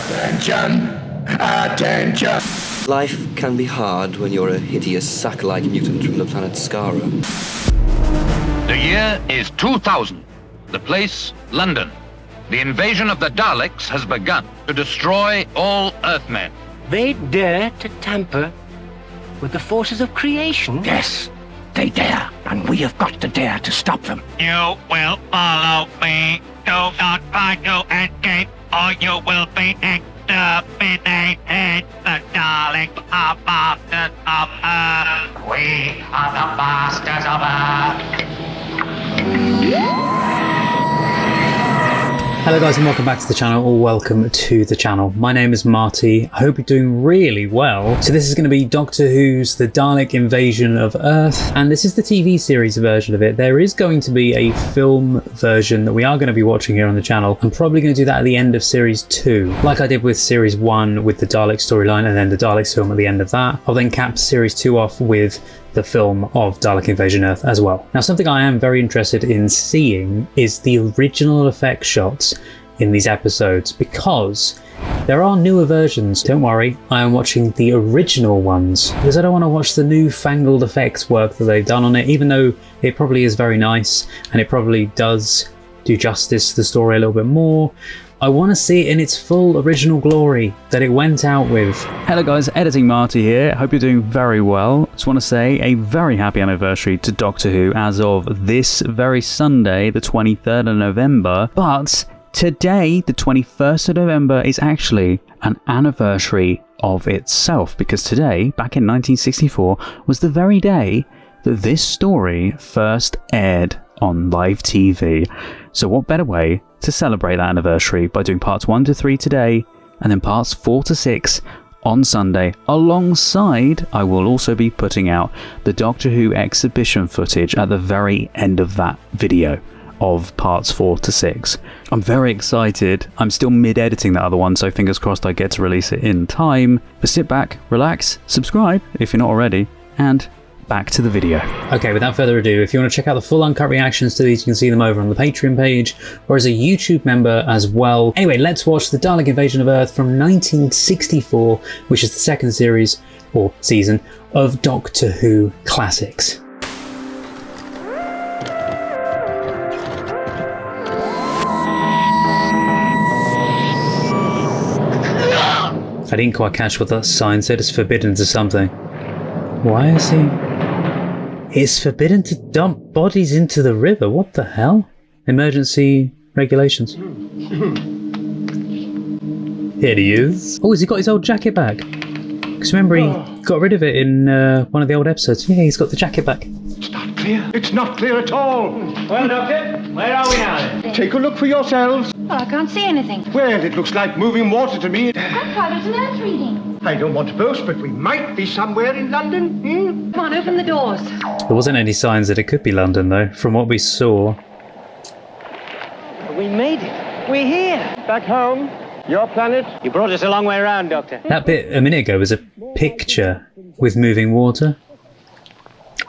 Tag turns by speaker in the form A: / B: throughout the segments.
A: Attention! Attention!
B: Life can be hard when you're a hideous sack-like mutant from the planet Skara.
C: The year is 2000. The place, London. The invasion of the Daleks has begun to destroy all Earthmen.
D: They dare to tamper with the forces of creation?
A: Yes, they dare, and we have got to dare to stop them.
E: You will follow me. Do not try to escape, or you will be exterminated. The Daleks are masters of Earth. We are the masters of Earth.
F: Hello guys and welcome back to the channel, or welcome to the channel. My name is Marty. I hope you're doing really well. So this is going to be Doctor Who's The Dalek Invasion of Earth, and this is the TV series version of it. There is going to be a film version that we are going to be watching here on the channel. I'm probably going to do that at the end of series 2, like I did with series 1 with the Dalek storyline and then the Daleks film at the end of that. I'll then cap series 2 off with the film of Dalek Invasion Earth as well. Now, something I am very interested in seeing is the original effect shots in these episodes, because there are newer versions. Don't worry, I am watching the original ones because I don't want to watch the newfangled effects work that they've done on it, even though it probably is very nice and it probably does do justice to the story a little bit more. I want to see it in its full original glory that it went out with. Hello guys, Editing Marty here. Hope you're doing very well. Just want to say a very happy anniversary to Doctor Who as of this very Sunday, the 23rd of November. But today, the 21st of November, is actually an anniversary of itself, because today, back in 1964, was the very day that this story first aired on live TV. So what better way to celebrate that anniversary by doing parts 1 to 3 today, and then parts 4 to 6 on Sunday. Alongside, I will also be putting out the Doctor Who exhibition footage at the very end of that video of parts 4 to 6. I'm very excited. I'm still mid-editing that other one, so fingers crossed I get to release it in time. But sit back, relax, subscribe if you're not already, and back to the video. Okay, without further ado, if you want to check out the full uncut reactions to these, you can see them over on the Patreon page, or as a YouTube member as well. Anyway, let's watch the Dalek Invasion of Earth from 1964, which is the second series, or season, of Doctor Who classics. I didn't quite catch what that sign said. It's forbidden to something. Why is he... It's forbidden to dump bodies into the river. What the hell? Emergency regulations. Here he is. Oh, has he got his old jacket back? Because remember, he got rid of it in one of the old episodes. Yeah, he's got the jacket back.
G: It's not clear. It's not clear at all.
E: Well, Doctor, where are we now then?
G: Take a look for yourselves.
H: Well, I can't see anything.
G: Well, it looks like moving water to me.
H: I thought it was an earth reading.
G: I don't want to boast, but we might be somewhere in London.
H: Come on, open the doors.
F: There wasn't any signs that it could be London, though, from what we saw.
D: We made it. We're here.
G: Back home. Your planet.
D: You brought us a long way around, Doctor.
F: That bit a minute ago was a picture with moving water.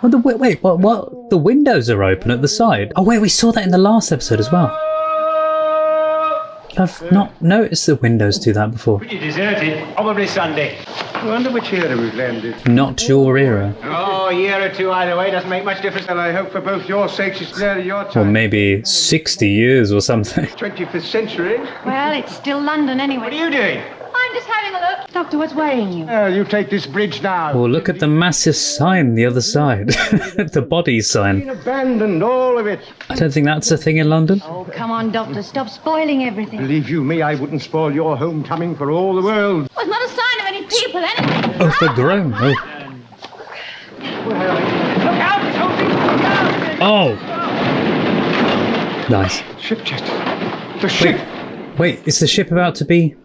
F: Oh, wait, what? The windows are open at the side. Oh, wait, we saw that in the last episode as well. I've not noticed the windows do that before.
E: Pretty deserted. Probably Sunday.
G: I wonder which era we've landed.
F: Not your era.
E: Oh, a year or two either way doesn't make much difference.
G: And I hope for both your sakes it's nearly your
F: Or
G: time.
F: maybe 60 years or something.
G: 25th century.
H: Well, it's still London anyway.
E: What are you doing?
H: I'm just having a look. Doctor, what's worrying you?
G: You take this bridge now.
F: Well, look at the massive sign the other side. The body sign.
G: Been abandoned, all of it.
F: I don't think that's a thing in London.
H: Oh, come on, Doctor. Stop spoiling everything.
G: Believe you me, I wouldn't spoil your homecoming for all the world.
H: Well, it's not a sign of any people, anything.
F: Oh, they're grown. Oh.
E: Look out, Toby! Look out!
F: Oh! Nice.
G: Ship, Chester. The ship.
F: Wait, is the ship about to be...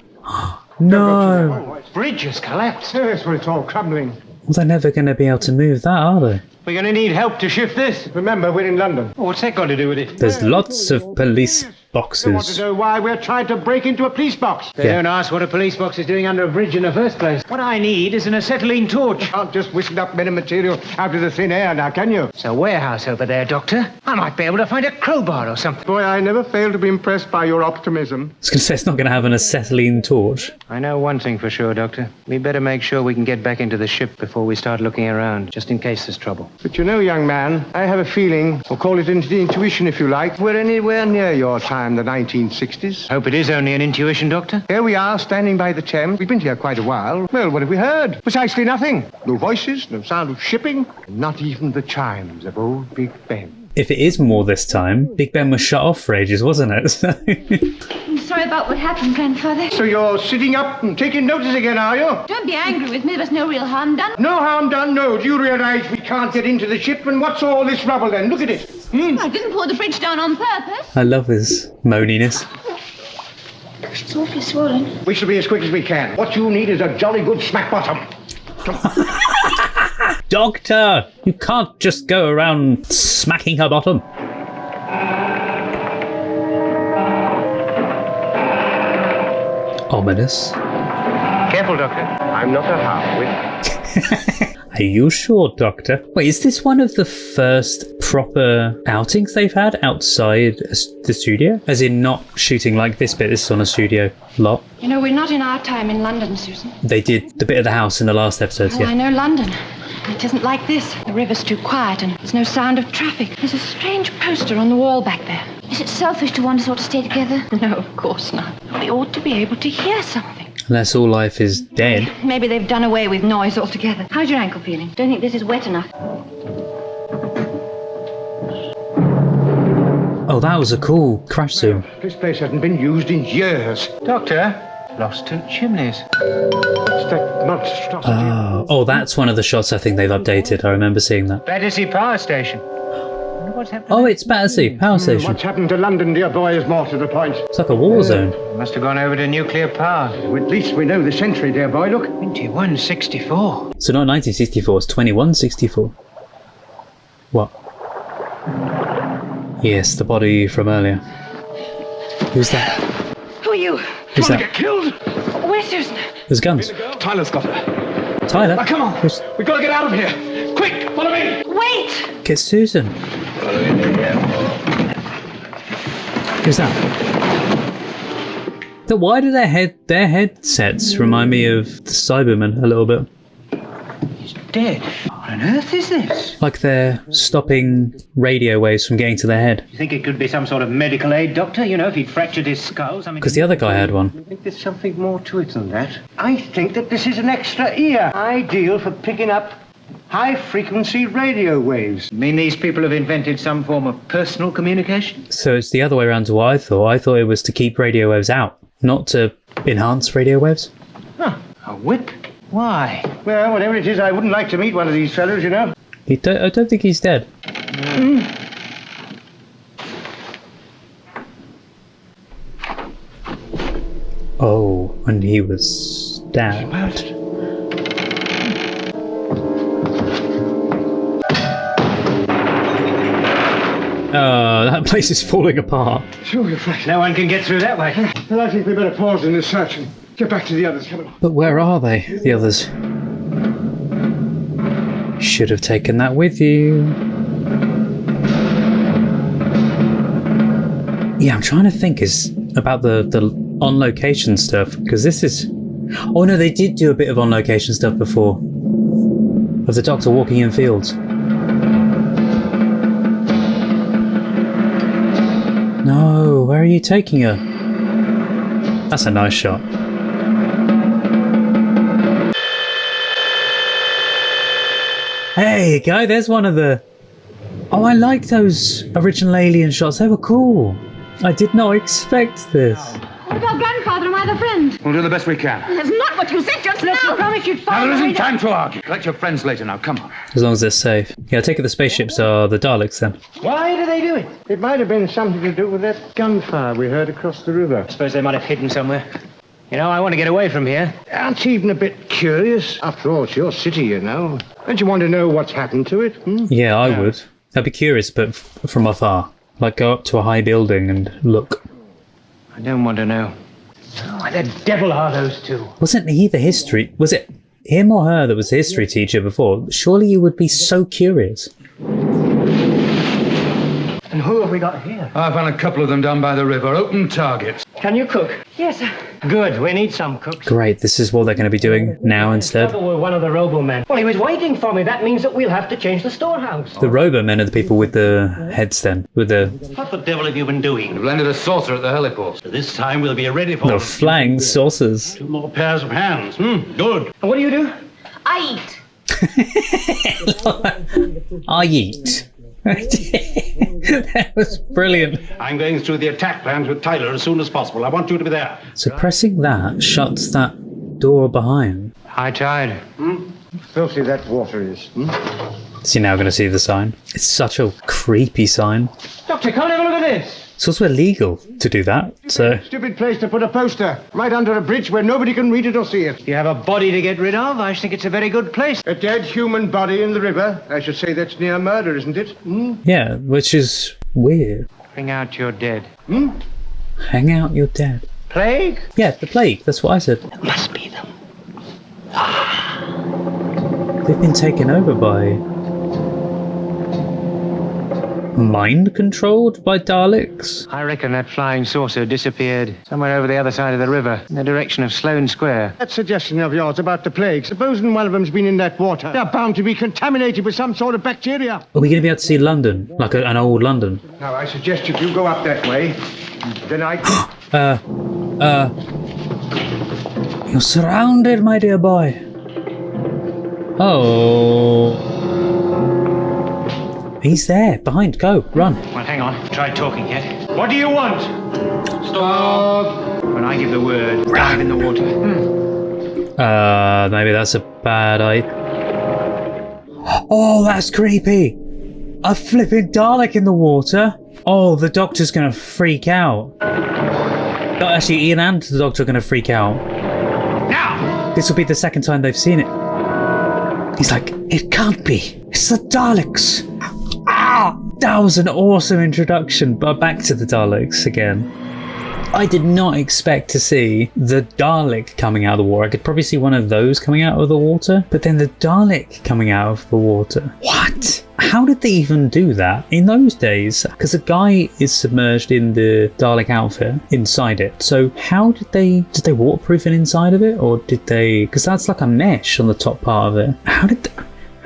F: No!
E: Bridge has collapsed.
G: Yes, well, it's all crumbling.
F: Well, they're never going to be able to move that, are they?
E: We're going to need help to shift this.
G: Remember, we're in London.
E: Oh, what's that got to do with it?
F: There's lots of police.
G: They want to
F: boxes.
G: know why we're trying to break into a police box.
D: They don't ask what a police box is doing under a bridge in the first place. What I need is an acetylene torch.
G: You can't just whistle up men and material out of the thin air now, can you?
D: It's a warehouse over there, Doctor. I might be able to find a crowbar or something.
G: Boy, I never fail to be impressed by your optimism.
F: I was going to say it's not going to have an acetylene torch.
D: I know one thing for sure, Doctor. We better make sure we can get back into the ship before we start looking around, just in case there's trouble.
G: But you know, young man, I have a feeling, or call it intuition if you like, we're anywhere near your time, the 1960s.
D: Hope it is only an intuition, Doctor.
G: Here we are, standing by the Thames. We've been here quite a while. Well, what have we heard? Precisely nothing. No voices, no sound of shipping, not even the chimes of old Big Ben.
F: If it is more this time, Big Ben was shut off for ages, wasn't it?
H: I'm sorry about what happened, Grandfather.
G: So you're sitting up and taking notice again, are you?
H: Don't be angry with me. There was no real harm done.
G: No harm done, no. Do you realize we can't get into the ship? And what's all this rubble then? Look at it.
H: I didn't pour the bridge down on purpose.
F: I love his moaniness.
H: It's awfully swollen.
G: We shall be as quick as we can. What you need is a jolly good smack bottom.
F: Doctor! You can't just go around smacking her bottom. Ominous.
D: Careful, Doctor.
G: I'm not a half-wit.
F: Are you sure, Doctor? Wait, is this one of the first proper outings they've had outside the studio? As in not shooting like this bit, this is on a studio lot.
H: You know, we're not in our time in London, Susan.
F: They did the bit of the house in the last episode,
H: Well, I
F: yeah.
H: know London. It isn't like this. The river's too quiet and there's no sound of traffic. There's a strange poster on the wall back there. Is it selfish to want us all to stay together? No, of course not. We ought to be able to hear something.
F: Unless all life is dead.
H: Maybe they've done away with noise altogether. How's your ankle feeling? Don't think this is wet enough.
F: Oh, that was a cool crash zoom.
G: This place hasn't been used in years.
D: Doctor, lost 2 chimneys.
G: What's that monstrosity?
F: Oh, that's one of the shots I think they've updated. I remember seeing that.
D: Battersea Power Station. Wonder what's happened.
F: Oh, it's Battersea Power Station.
G: What's happened to London, dear boy, is more to the point.
F: It's like a war zone.
D: Must have gone over to nuclear power.
G: At least we know the century, dear boy. Look.
D: 2164.
F: So not 1964, it's 2164. What? Yes, the body from earlier. Who's that?
H: Who are you?
F: Who's that?
G: Get killed.
H: Where's Susan?
F: There's guns.
G: Tyler's got her.
F: Tyler?
G: Now, come on.
F: Who's-
G: We've got to get out of here. Quick, follow me.
H: Wait!
F: Get Susan. Who's that? Why do their headsets remind me of the Cybermen a little bit?
D: He's dead. What on earth is this?
F: Like they're stopping radio waves from getting to their head.
D: You think it could be some sort of medical aid, Doctor? You know, if he'd fractured his skull, something...
F: Because the other guy had one.
D: I think there's something more to it than that.
G: I think that this is an extra ear, ideal for picking up high-frequency radio waves.
D: You mean these people have invented some form of personal communication?
F: So it's the other way around to what I thought. I thought it was to keep radio waves out, not to enhance radio waves.
D: Huh. A whip? Why?
G: Well, whatever it is, I wouldn't like to meet one of these fellows, you know.
F: I don't think he's dead. Oh, and he was stabbed. That place is falling apart.
G: Sure, you're right.
D: No one can get through that way.
G: Well, I think we better pause in this search and get back to the others. Come on.
F: But where are they, the others? Should have taken that with you. Yeah, I'm trying to think about the on-location stuff, because this is... Oh no, they did do a bit of on-location stuff before. Of the Doctor walking in fields. No, where are you taking her? That's a nice shot. Hey, guy, there's one of the... Oh, I like those original Alien shots. They were cool. I did not expect this.
H: What about Grandfather and my other friend?
G: We'll do the best we can.
H: That's not what you said just now. You promised you'd
G: Now,
H: follow
G: there
H: me.
G: isn't time to argue.
C: Collect your friends later now, come on.
F: As long as they're safe. Yeah, I take it the spaceships are the Daleks then.
G: Why do they do it? It might have been something to do with that gunfire we heard across the river.
D: Suppose they might have hidden somewhere. You know, I want to get away from here.
G: Aren't you even a bit curious? After all, it's your city, you know. Don't you want to know what's happened to it?
F: Yeah, I would. I'd be curious, but from afar. Like, go up to a high building and look.
D: I don't want to know. Oh, what the devil are those two?
F: Wasn't he the history? Was it him or her that was the history teacher before? Surely you would be so curious.
D: And who have we got here?
I: I found a couple of them down by the river. Open targets.
D: Can you cook? Yes, sir. Good, we need some cooks.
F: Great, this is what they're going to be doing now instead.
D: Trouble with one of the robo-men. Well, he was waiting for me. That means that we'll have to change the storehouse.
F: The robo-men are the people with the heads then, with the...
E: What the devil have you been doing?
I: We've landed a saucer at the heliport.
E: This time we'll be ready for
F: The flying saucers.
E: 2 more pairs of hands. Good.
D: And what do you do?
H: I eat.
F: I eat. That was brilliant.
E: I'm going through the attack plans with Tyler as soon as possible. I want you to be there.
F: So pressing that shuts that door behind.
D: High tide.
G: Filthy that water is.
F: So you're now going to see the sign. It's such a creepy sign.
G: Doctor, come and have a look at this.
F: It's also illegal to do that, so...
G: Stupid place to put a poster. Right under a bridge where nobody can read it or see it.
D: You have a body to get rid of? I think it's a very good place.
G: A dead human body in the river. I should say that's near murder, isn't it?
F: Yeah, which is weird.
D: Bring out your dead.
F: Hang out your dead.
D: Plague?
F: Yeah, the plague, that's what I said.
A: It must be them.
F: They've been taken over by... mind-controlled by Daleks?
D: I reckon that flying saucer disappeared somewhere over the other side of the river, in the direction of Sloane Square.
G: That suggestion of yours about the plague. Supposing one of them's been in that water, they're bound to be contaminated with some sort of bacteria.
F: Are we going to be able to see London? Like an old London?
G: Now, I suggest if you go up that way, then I...
F: You're surrounded, my dear boy. Oh... He's there, behind, go, run.
D: Well, hang on. Try talking yet. What do you want? Stop! When I give the word, dive in the water.
F: Maybe that's a bad idea. Oh, that's creepy. A flipping Dalek in the water. Oh, the Doctor's gonna freak out. No, actually, Ian and the Doctor are gonna freak out.
E: Now!
F: This will be the second time they've seen it. He's like, it can't be. It's the Daleks. Ah! That was an awesome introduction, but back to the Daleks again. I did not expect to see the Dalek coming out of the water. I could probably see one of those coming out of the water, but then the Dalek coming out of the water. What? How did they even do that in those days? Because a guy is submerged in the Dalek outfit inside it. So how did they waterproof it inside of it, or did they? Because that's like a mesh on the top part of it. How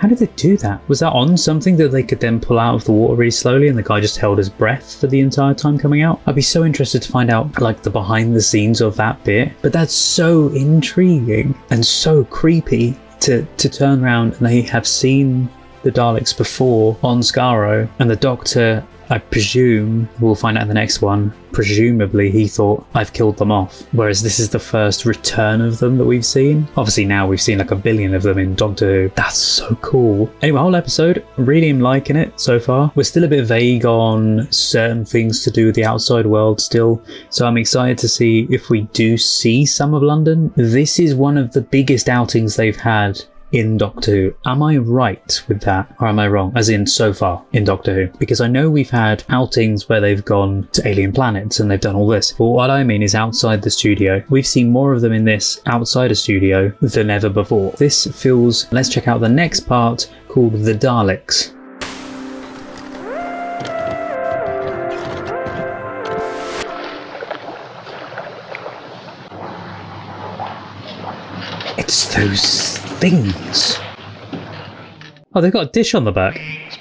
F: did they do that? Was that on something that they could then pull out of the water really slowly and the guy just held his breath for the entire time coming out? I'd be so interested to find out like the behind the scenes of that bit. But that's so intriguing and so creepy to turn around and they have seen the Daleks before on Skaro, and the Doctor, I presume, we'll find out in the next one, presumably he thought, I've killed them off. Whereas this is the first return of them that we've seen. Obviously now we've seen like a billion of them in Doctor Who. That's so cool. Anyway, whole episode, really am liking it so far. We're still a bit vague on certain things to do with the outside world still. So I'm excited to see if we do see some of London. This is one of the biggest outings they've had in Doctor Who. Am I right with that, or am I wrong? As in so far in Doctor Who? Because I know we've had outings where they've gone to alien planets and they've done all this, but what I mean is outside the studio. We've seen more of them in this outside a studio than ever before. This feels... Let's check out the next part called The Daleks. It's those things. Oh, they've got a dish on the back.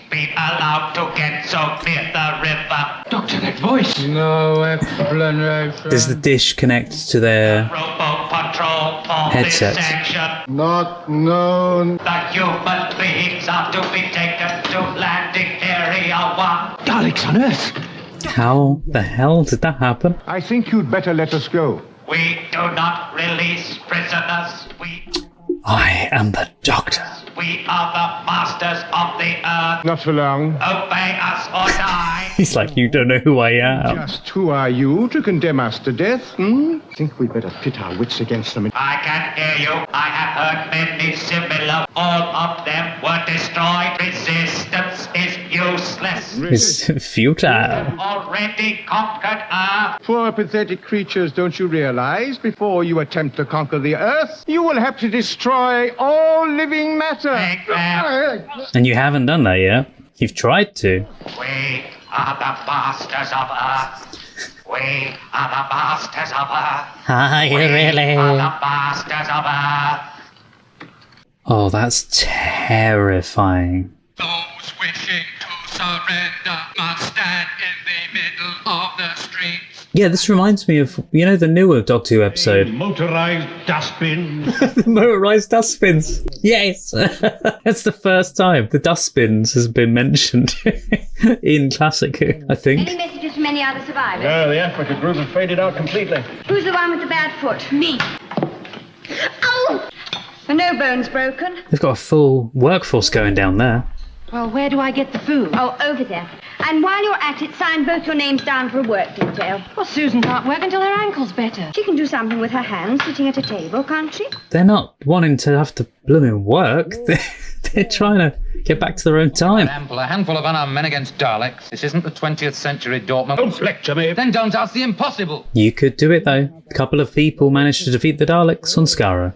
E: Be allowed to get so near the river.
G: Doctor, that voice.
I: No explanation.
F: Does the dish connect to their
E: Robo patrol for
F: headsets?
E: this section.
G: Not known.
E: The human beings are to be taken to landing area 1.
A: Daleks on Earth.
F: How the hell did that happen?
G: I think you'd better let us go.
E: We do not release prisoners. We...
F: I am the Doctor.
E: We are the masters of the earth.
G: Not for long.
E: Obey us or die.
F: He's like, you don't know who I am.
G: Just who are you to condemn us to death, hmm? Think we'd better pit our wits against them.
E: I can hear you. I have heard many similar. All of them were destroyed. Resistance is useless.
F: It's futile.
E: Already conquered Earth.
G: Poor pathetic creatures, don't you realize? Before you attempt to conquer the Earth, you will have to destroy all living matter.
E: Take them.
F: And you haven't done that yet. You've tried to.
E: We are the masters of Earth. We are the masters of Earth.
F: Are you really?
E: We are the masters of Earth.
F: Oh, that's terrifying.
I: Those wishing to surrender must stand in the middle of the street.
F: Yeah, this reminds me of, you know, the newer Doctor Who episode.
A: Motorized dustbins.
F: The motorized dustbins. Yes! That's the first time the dustbins has been mentioned in Classic Who, I think.
H: Any messages from any other survivors?
A: No, the Africa group has faded out completely.
H: Who's the one with the bad foot? Me. Oh! There are no bones broken.
F: They've got a full workforce going down there.
H: Well, where do I get the food? Oh, over there. And while you're at it, sign both your names down for a work detail. Well, Susan can't work until her ankle's better. She can do something with her hands sitting at a table, can't she?
F: They're not wanting to have to blooming work. They're trying to get back to their own time.
C: A handful of unarmed men against Daleks. This isn't the 20th century, Dortmund.
A: Don't lecture me.
C: Then don't ask the impossible.
F: You could do it, though. A couple of people managed to defeat the Daleks on Skaro.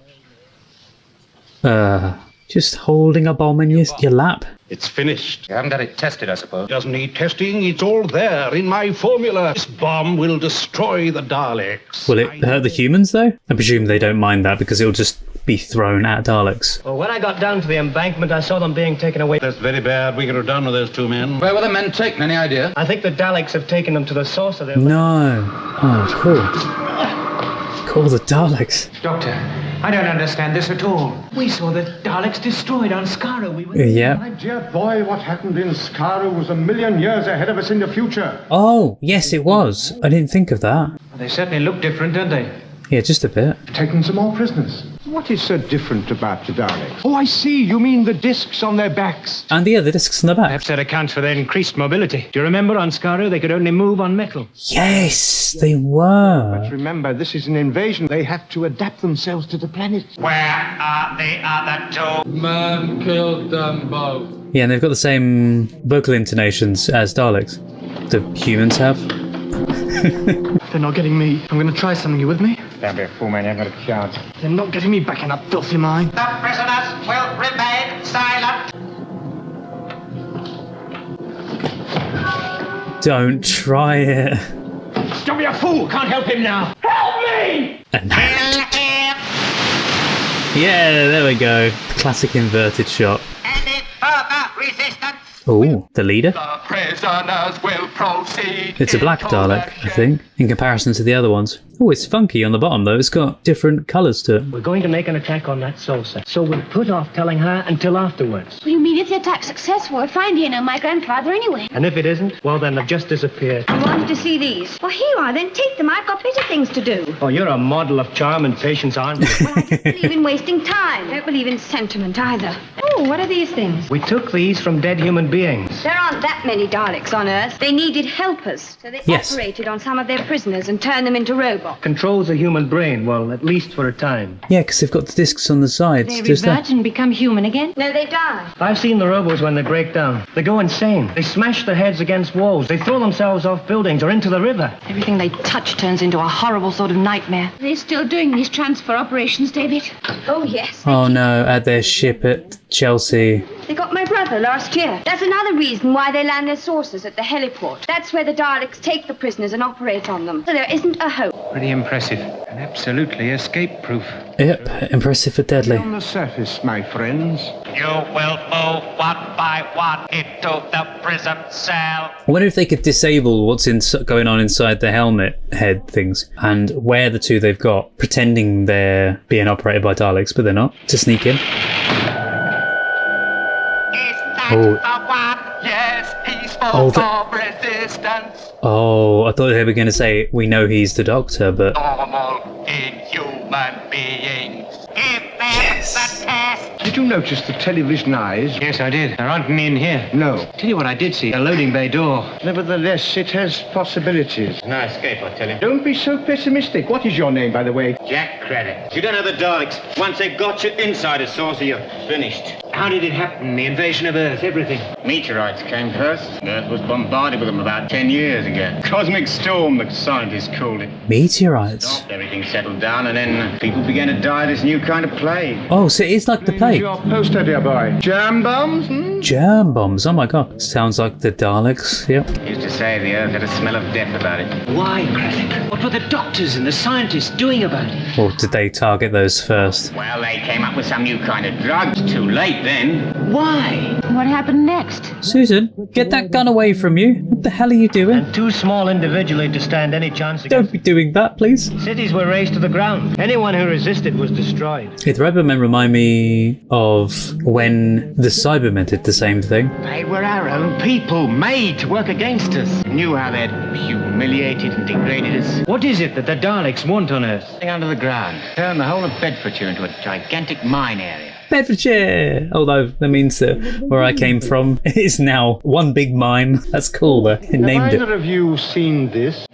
F: Just holding a bomb in your lap.
A: It's finished.
C: You haven't had it tested, I suppose.
A: Doesn't need testing. It's all there in my formula. This bomb will destroy the Daleks.
F: Will it hurt the humans, though? I presume they don't mind that because it'll just be thrown at Daleks.
J: Well, when I got down to the embankment, I saw them being taken away.
A: That's very bad. We could have done with those two men.
C: Where were the men taken? Any idea?
J: I think the Daleks have taken them to the source of their...
F: No. Oh, cool. Call the Daleks.
D: Doctor, I don't understand this at all. We saw the Daleks destroyed on Skaro. We went...
F: Yeah.
G: My dear boy, what happened in Skaro was 1,000,000 years ahead of us in the future.
F: Oh, yes, it was. I didn't think of that.
D: They certainly look different, don't they?
F: Yeah, just a bit.
G: Taking some more prisoners. What is so different about the Daleks? Oh, I see. You mean the discs on their backs.
F: And the other discs in the back.
D: Perhaps that accounts for their increased mobility. Do you remember on Skaro they could only move on metal?
F: Yes, they were.
G: But remember, this is an invasion. They have to adapt themselves to the planet.
E: Where are the other two?
I: Man killed them both.
F: Yeah, and they've got the same vocal intonations as Daleks. The humans have.
J: They're not getting me. I'm going to try something. You with me?
G: Don't be a fool, man. You haven't got a chance.
J: They're not getting me back in that filthy mine.
E: The prisoners will remain silent.
F: Don't try it.
A: Don't be a fool. Can't help him now. Help me!
F: And
E: Kill him.
F: yeah, there we go. Classic inverted shot.
E: Any further resistance?
F: Oh, the leader?
I: The prisoners will proceed.
F: It's a black Dalek, I think, in comparison to the other ones. Oh, it's funky on the bottom, though. It's got different colours to it.
J: We're going to make an attack on that saucer. So we'll put off telling her until afterwards.
H: What do you mean if the attack's successful? We'll find you know my grandfather anyway.
J: And if it isn't, well, then they've just disappeared.
H: You wanted to see these? Well, here you are. Then take them. I've got better things to do.
J: Oh, you're a model of charm and patience, aren't you?
H: Well, I don't believe in wasting time. I don't believe in sentiment either. Oh, what are these things?
J: We took these from dead human beings.
H: There aren't that many Daleks on Earth. They needed helpers, so they
F: Yes.
H: operated on some of their prisoners and turned them into robots.
J: Controls the human brain, well, at least for a time.
F: Yeah, because they've got the discs on the sides.
H: They
F: Just
H: revert
F: that.
H: and become human again? No, they die.
J: I've seen the robos when they break down. They go insane. They smash their heads against walls. They throw themselves off buildings or into the river.
H: Everything they touch turns into a horrible sort of nightmare. They're still doing these transfer operations, David? Oh, yes.
F: Oh no, at their ship at Chelsea.
H: They got my brother last year. That's another reason why they land their sources at the heliport. That's where the Daleks take the prisoners and operate on them. So there isn't a hope.
D: Pretty impressive. And absolutely escape-proof.
F: Yep, impressive but deadly.
G: On the surface, my friends.
E: You will move one by one into the prison cell.
F: I wonder if they could disable what's going on inside the helmet head things and wear the two they've got, pretending they're being operated by Daleks, but they're not, to sneak in.
E: The one.
I: Yes, he's full
F: Oh,
I: of resistance.
F: Oh, I thought they were going to say, we know he's the Doctor, but...
I: Normal, inhuman beings.
E: Give them attempt the test.
G: Did you notice the television eyes?
J: Yes, I did. There aren't any in here.
G: No.
J: Tell you what I did see. A loading bay door.
G: Nevertheless, it has possibilities.
J: No escape, I tell you.
G: Don't be so pessimistic. What is your name, by the way?
J: Jack Craddock. You don't know the Daleks. Once they've got you inside a saucer, you're finished. How did it happen? The invasion of Earth, everything. Meteorites came first. Earth was bombarded with them about 10 years ago. Cosmic storm, the scientists called it.
F: Meteorites.
J: Stopped, everything settled down, and then people began to die this new kind of plague.
F: Oh, so it's like the plague.
G: Your poster, dear boy. Germ bombs?
F: Germ bombs. Oh my god. Sounds like the Daleks. Yep.
J: Used to say the Earth had a smell of death about it.
K: Why, Craddock? What were the doctors and the scientists doing about it?
F: Or did they target those first?
J: Well, they came up with some new kind of drug. Too late then.
K: Why?
H: What happened next?
F: Susan, get that gun away from you. What the hell are you doing?
J: And too small individually to stand any chance
F: Don't
J: against.
F: be doing that, please.
J: Cities were razed to the ground. Anyone who resisted was destroyed.
F: The Cybermen remind me of when the Cybermen did the same thing.
J: They were our own people, made to work against us. Knew how they'd humiliated and degraded us. What is it that the Daleks want on Earth? Under the ground. Turn the whole of Bedfordshire into a gigantic mine area.
F: Bedfordshire! Although that means that where I came from is now one big mine. That's cool, though. It named
G: Have
F: it.
G: either of you seen this?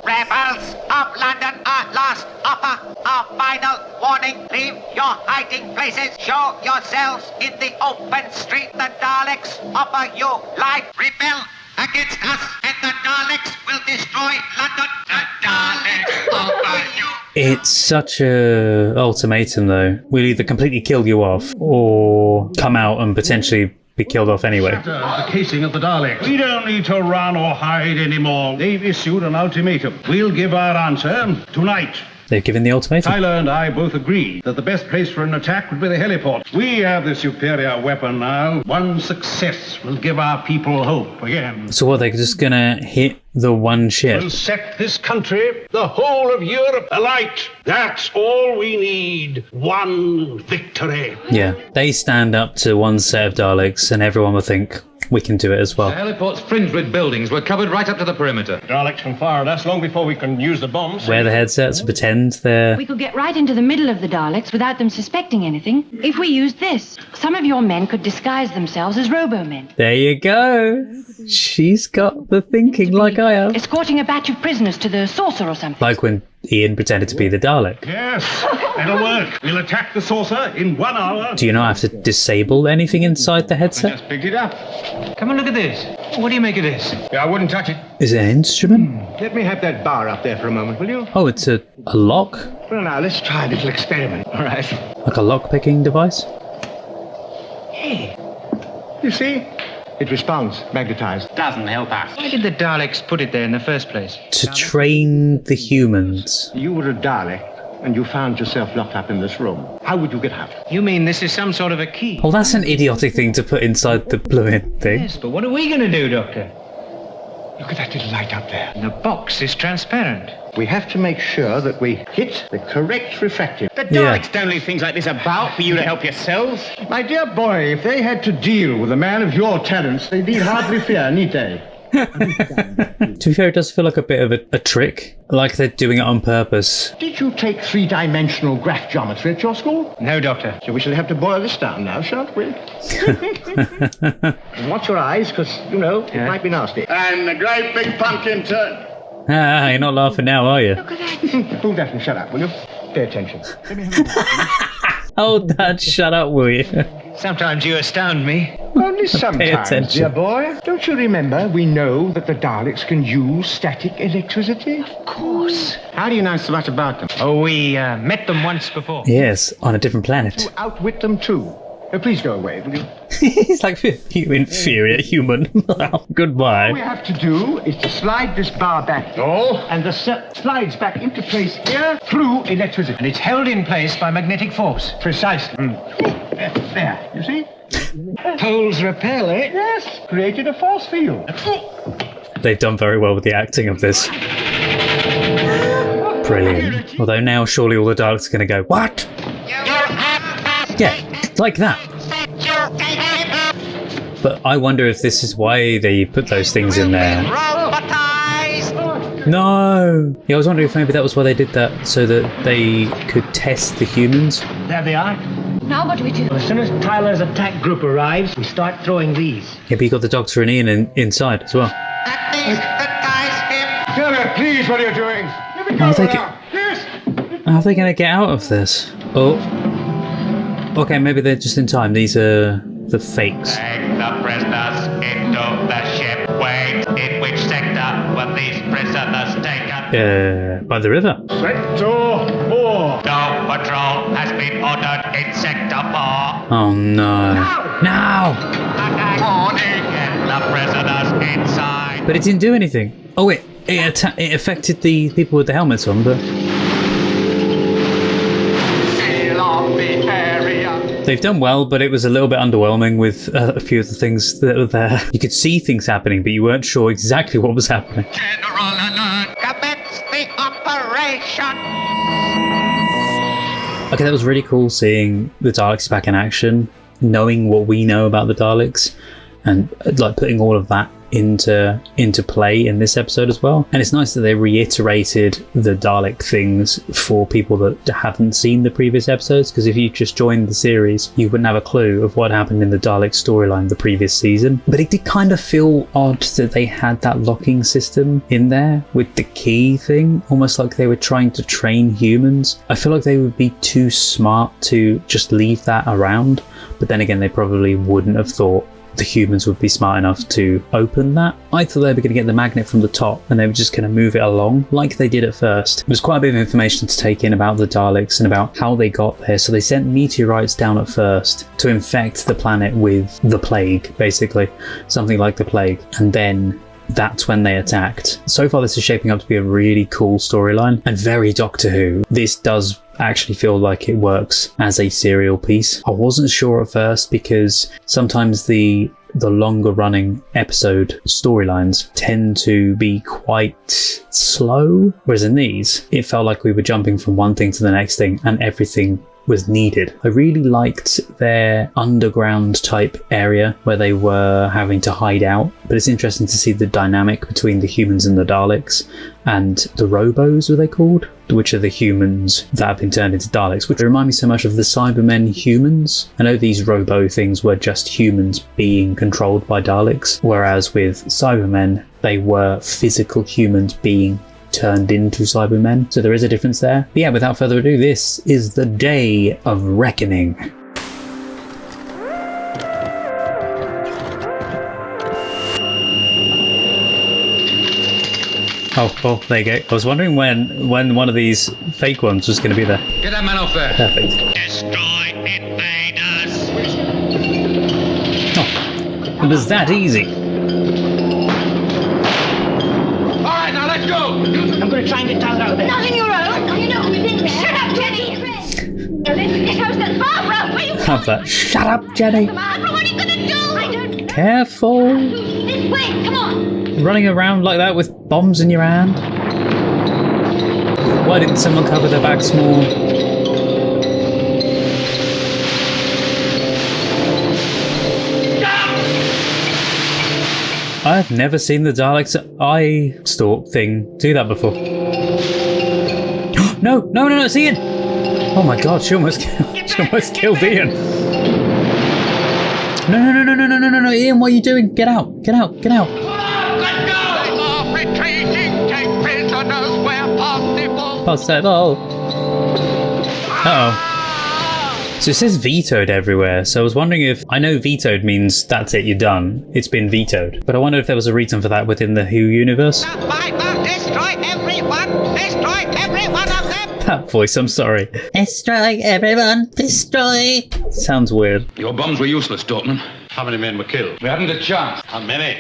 E: Rebels of London are lost. Offer a final warning. Leave your hiding places. Show yourselves in the open street. The Daleks offer you life. Rebel against us, and the Daleks will destroy London. The Daleks offer you.
F: It's such a ultimatum, though. We'll either completely kill you off or come out and potentially be killed off anyway.
A: The casing of the Daleks. We don't need to run or hide anymore. They've issued an ultimatum. We'll give our answer tonight.
F: They've given the ultimatum.
A: Tyler and I both agree that the best place for an attack would be the heliport. We have the superior weapon now. One success will give our people hope again.
F: So what, they're just gonna hit the one ship?
A: We'll set this country, the whole of Europe, alight. That's all we need. One victory.
F: Yeah, they stand up to one set of Daleks and everyone will think, we can do it as well.
C: The heliport's fringed with buildings. We're covered right up to the perimeter.
J: Daleks can fire at us long before we can use the bombs.
F: Wear the headsets, pretend they're...
H: We could get right into the middle of the Daleks without them suspecting anything. If we used this, some of your men could disguise themselves as robo-men.
F: There you go. She's got the thinking like I have.
H: Escorting a batch of prisoners to the saucer or something.
F: Like when Ian pretended to be the Dalek.
A: Yes, it'll work. We'll attack the saucer in 1 hour.
F: Do you not have to disable anything inside the headset?
J: Just picked it up.
K: Come and look at this. What do you make of this?
J: Yeah, I wouldn't touch it.
F: Is it an instrument?
G: Let me have that bar up there for a moment, will you?
F: Oh, it's a lock?
G: Well, now, let's try a little experiment. All right.
F: Like a lock-picking device?
G: Hey, you see? It responds, magnetized.
J: Doesn't help us.
K: Why did the Daleks put it there in the first place?
F: To train the humans.
G: You were a Dalek, and you found yourself locked up in this room. How would you get out?
K: You mean this is some sort of a key?
F: Well, that's an idiotic thing to put inside the blooming thing.
K: Yes, but what are we going to do, Doctor?
G: Look at that little light up there.
K: The box is transparent.
G: We have to make sure that we hit the correct refractive.
J: The
F: Yeah.
J: Daleks don't leave things like this about for you to help yourselves.
G: My dear boy, if they had to deal with a man of your talents, they need hardly fear, need they?
F: To be fair, it does feel like a bit of a trick. Like they're doing it on purpose.
G: Did you take three-dimensional graph geometry at your school?
K: No, Doctor.
G: So we shall have to boil this down now, shan't we? And watch your eyes, because, you know, it might be nasty.
J: And the great big pumpkin turn.
F: Ah, you're not laughing now, are you?
G: Move that and shut up, will you? Pay attention. Let me have a
F: Oh, Dad, shut up, will you?
K: Sometimes you astound me.
G: Only sometimes,
F: attention.
G: dear boy. Don't you remember we know that the Daleks can use static electricity?
K: Of course.
J: How do you know so much about them?
K: Oh, we met them once before.
F: Yes, on a different planet.
G: Outwit them too. Please go away, will you?
F: He's like, you inferior human. Goodbye.
G: All we have to do is to slide this bar back, and the cell slides back into place here through electricity.
K: And it's held in place by magnetic force.
G: Precisely. There, you see?
K: Poles repel, eh?
G: Yes, created a force field.
F: They've done very well with the acting of this. Brilliant. Although now surely all the Daleks are going to go, what? Yeah, like that. But I wonder if this is why they put those things in there. No! Yeah, I was wondering if maybe that was why they did that, so that they could test the humans.
K: There they are.
H: Now what do we do?
K: As soon as Tyler's attack group arrives, we start throwing these.
F: Yeah, but you got the Doctor and Ian inside as well.
E: At least the guy's him.
G: Taylor, please, what are you doing? Let me
F: How are
G: go
F: they,
G: now. Yes.
F: how are they going to get out of this? Oh. Okay, maybe they're just in time. These are the fakes.
E: Take the prisoners into the ship. Wait, in which sector were these prisoners taken?
F: By the river.
G: Sector 4.
E: No patrol has been ordered in Sector 4.
F: Oh no. No!
E: Get the prisoners inside.
F: But it didn't do anything. Oh, it affected the people with the helmets on, but
E: Seal off the area.
F: they've done well, but it was a little bit underwhelming with a few of the things that were there. You could see things happening, but you weren't sure exactly what was happening.
E: General alert. Commence the operation.
F: Okay, that was really cool seeing the Daleks back in action, knowing what we know about the Daleks, and like putting all of that into play in this episode as well. And it's nice that they reiterated the Dalek things for people that haven't seen the previous episodes, because if you just joined the series you wouldn't have a clue of what happened in the Dalek storyline the previous season. But it did kind of feel odd that they had that locking system in there with the key thing, almost like they were trying to train humans. I feel like they would be too smart to just leave that around, but then again they probably wouldn't have thought the humans would be smart enough to open that. I thought they were going to get the magnet from the top and they were just going to move it along like they did at first. It was quite a bit of information to take in about the Daleks and about how they got there. So they sent meteorites down at first to infect the planet with the plague, basically, something like the plague, and then that's when they attacked. So far this is shaping up to be a really cool storyline and very Doctor Who. This does actually feel like it works as a serial piece. I wasn't sure at first because sometimes the longer running episode storylines tend to be quite slow, whereas in these it felt like we were jumping from one thing to the next thing and everything was needed. I really liked their underground type area where they were having to hide out, but it's interesting to see the dynamic between the humans and the Daleks, and the Robos, were they called? Which are the humans that have been turned into Daleks, which remind me so much of the Cybermen humans. I know these Robo things were just humans being controlled by Daleks, whereas with Cybermen they were physical humans being turned into Cybermen, so there is a difference there. But yeah, without further ado, this is the Day of Reckoning. Oh, there you go. I was wondering when one of these fake ones was going to be there.
C: Get that man off there.
F: Perfect.
E: Destroy invaders.
F: Oh, it was that easy.
C: All right, now let's go.
K: I'm going to try and get Tyler out of there.
H: Not on your own. You know who's in there. Shut up, Jenny. Now let's get out of that. Barbara, where you
F: Have that. Shut up, Jenny.
H: Barbara, what are you going to do? I don't.
F: Careful.
H: This way. Come on.
F: Running around like that with bombs in your hand. Why didn't someone cover their backs more? I've never seen the Daleks eye stalk thing do that before. No, it's Ian! Oh my god, she almost killed Ian. No, Ian, what are you doing? Get out. Possible. Uh-oh. So it says vetoed everywhere, so I was wondering if... I know vetoed means that's it, you're done. It's been vetoed. But I wonder if there was a reason for that within the Who universe.
E: Destroy everyone. Destroy every one of them.
F: That voice, I'm sorry.
L: Destroy everyone. Destroy.
F: Sounds weird.
C: Your bombs were useless, Dortmund.
A: How many men were killed?
C: We hadn't a chance.
A: How many?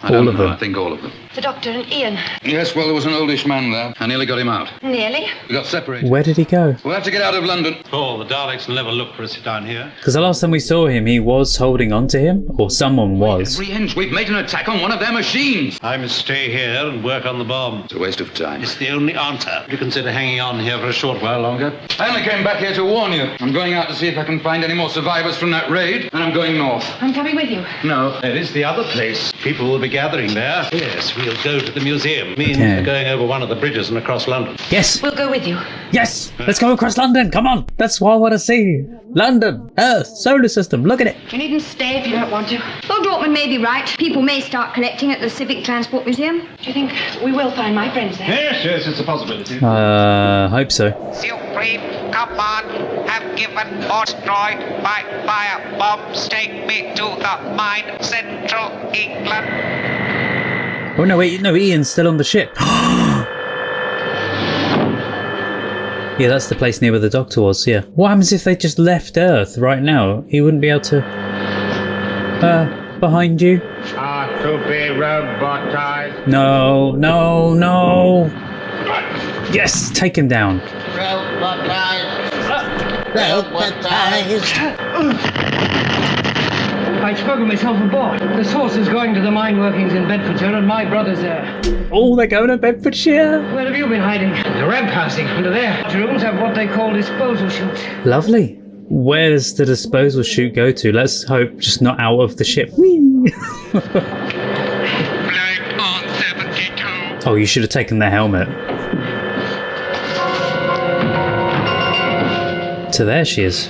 F: All of them.
C: I think all of them.
H: The Doctor and Ian.
C: Yes, well, there was an oldish man there. I nearly got him out.
H: Nearly.
C: We got separated.
F: Where did he go?
C: We'll have to get out of London.
A: Oh, the Daleks will never look for us down here.
F: Because the last time we saw him, he was holding on to him, or someone was.
C: Every inch. We've made an attack on one of their machines.
A: I must stay here and work on the bomb.
C: It's a waste of time.
A: It's the only answer. You consider hanging on here for a short while longer?
C: I only came back here to warn you. I'm going out to see if I can find any more survivors from that raid, and I'm going north.
H: I'm coming with you.
C: No.
A: There is the other place. People will be gathering there. Yes, we'll go to the museum. Means we're going over one of the bridges and across London.
F: Yes.
H: We'll go with you.
F: Yes. Let's go across London. Come on. That's what I want to see. London, Earth, solar system. Look at it.
H: You needn't stay if you don't want to.
M: Lord Dortmund may be right. People may start collecting at the Civic Transport Museum.
H: Do you think we will find my friends there?
A: Yes, it's a possibility.
F: Hope so.
E: Supreme Command have given or destroyed by fire bombs. Take me to the mine, Central England.
F: Oh no, wait, no, Ian's still on the ship. Yeah, that's the place near where the Doctor was, yeah. What happens if they just left Earth right now? He wouldn't be able to... behind you?
J: To be robotized.
F: No, no, no! Yes, take him down.
K: I've spoken myself aboard. The source is going to the mine workings in Bedfordshire, and my brother's there.
F: Oh, they're going to Bedfordshire.
K: Where have you been hiding? The ramp passing under there. The rooms have what they call disposal chutes.
F: Lovely. Where does the disposal chute go to? Let's hope just not out of the ship. Whee!
I: Flight on 72.
F: Oh, you should have taken the helmet. So there she is.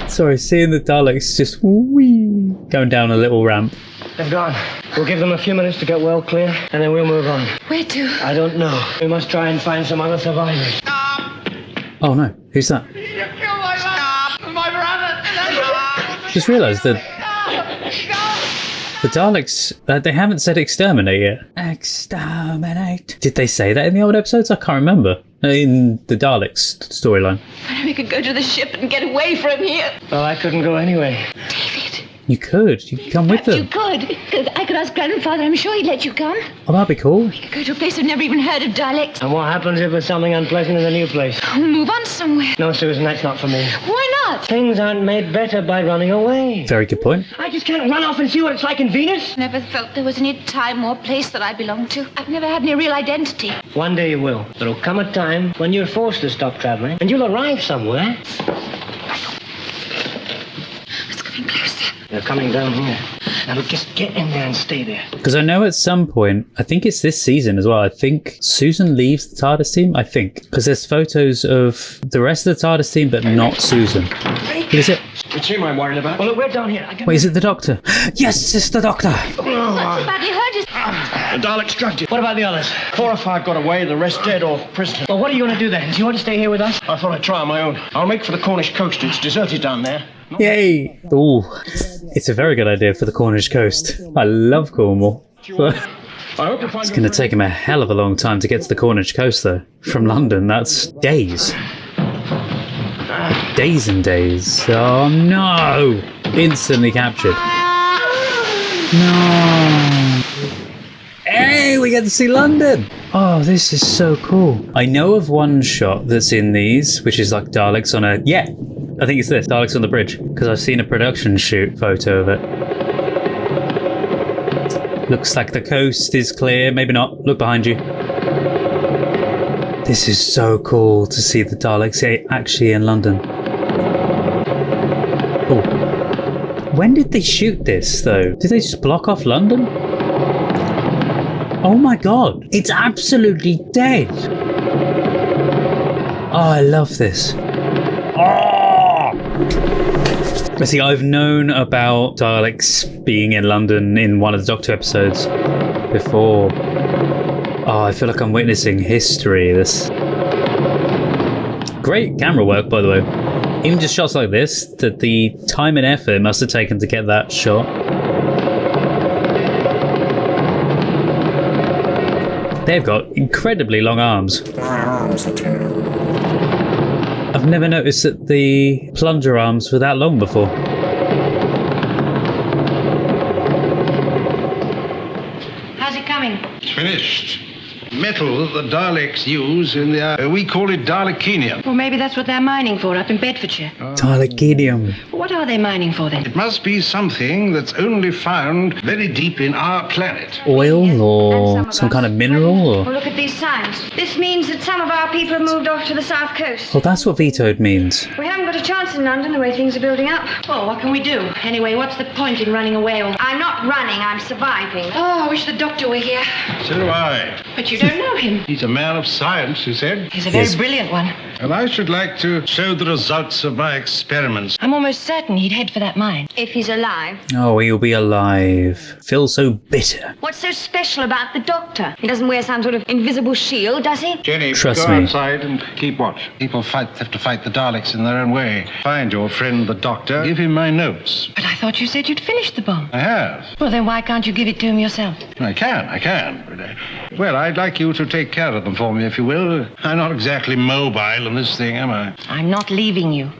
F: Sorry, seeing the Daleks just whee, going down a little ramp.
K: They've gone. We'll give them a few minutes to get well clear, and then we'll move on.
H: Where to?
K: I don't know. We must try and find some other survivors.
F: Oh no, who's that?
E: Stop! My brother!
F: Just realised that the Daleks, they haven't said exterminate yet. Exterminate. Did they say that in the old episodes? I can't remember. In the Daleks storyline.
H: We could go to the ship and get away from here.
K: Well, I couldn't go anyway.
F: You could come with them.
M: You could. I could ask Grandfather. I'm sure he'd let you come.
F: Oh, that'd be cool.
H: We could go to a place I've never even heard of Daleks.
K: And what happens if there's something unpleasant in the new place?
H: We'll move on somewhere.
K: No, Susan, that's not for me.
H: Why not?
K: Things aren't made better by running away.
F: Very good point.
K: I just can't run off and see what it's like in Venus.
H: Never felt there was any time or place that I belonged to. I've never had any real identity.
K: One day you will. There'll come a time when you're forced to stop traveling, and you'll arrive somewhere.
H: It's coming closer.
K: They're coming down here. Now look, just get in there and stay there.
F: Because I know at some point, I think it's this season as well, I think Susan leaves the TARDIS team, I think. Because there's photos of the rest of the TARDIS team, but not Susan. Who is it?
K: It's him I'm worried about. Well, look, we're down here.
F: Wait, is it the Doctor? Yes, it's the Doctor!
H: What's badly hurt is...
K: The Daleks drugged you. What about the others? 4 or 5 got away, the rest dead or prisoners. Well, what are you going to do then? Do you want to stay here with us? I thought I'd try on my own. I'll make for the Cornish coast. It's deserted down there.
F: Yay! Ooh, it's a very good idea for the Cornish coast. I love Cornwall. It's going to take him a hell of a long time to get to the Cornish coast, though. From London, that's days. Days and days. Oh no! Instantly captured. No! Hey, we get to see London! Oh, this is so cool. I know of one shot that's in these, which is like Daleks on a... Yeah! I think it's this, Daleks on the bridge, because I've seen a production shoot photo of it. Looks like the coast is clear, maybe not. Look behind you. This is so cool to see the Daleks actually in London. Oh. When did they shoot this, though? Did they just block off London? Oh my god, it's absolutely dead. Oh, I love this. Oh! See, I've known about Daleks being in London in one of the Doctor episodes before. Oh, I feel like I'm witnessing history. This great camera work, by the way. Even just shots like this, that the time and effort it must have taken to get that shot. They've got incredibly long arms. I've never noticed that the plunger arms were that long before.
H: How's it coming?
A: It's finished. Metal that the Daleks use in the... we call it Dalekinium.
H: Well, maybe that's what they're mining for up in Bedfordshire.
F: Dalekinium.
H: What are they mining for then?
A: It must be something that's only found very deep in our planet.
F: Oil or some kind of mineral?
M: Well,
F: Or...
M: look at these signs. This means that some of our people have moved off to the south coast.
F: Well, that's what vetoed means.
M: We haven't got a chance in London the way things are building up.
H: Well, what can we do? Anyway, what's the point in running away all...
M: I'm not running, I'm surviving.
H: Oh, I wish the doctor were here.
A: So do I.
H: But you don't know him.
A: He's a man of science, you said.
H: He's a very brilliant one.
A: And I should like to show the results of my experiments.
H: I'm almost certain he'd head for that mine.
M: If he's alive.
F: Oh, he'll be alive. Feels so bitter.
M: What's so special about the doctor? He doesn't wear some sort of invisible shield, does he?
A: Jenny,
F: Trust
A: go
F: me.
A: outside and keep watch. People have to fight the Daleks in their own way. Find your friend the doctor. Give him my notes.
H: But I thought you said you'd finished the bomb.
A: I have.
H: Well, then why can't you give it to him yourself?
A: I can. But, well, I'd like you to take care of them for me, if you will. I'm not exactly mobile in this thing, am I?
H: I'm not leaving you.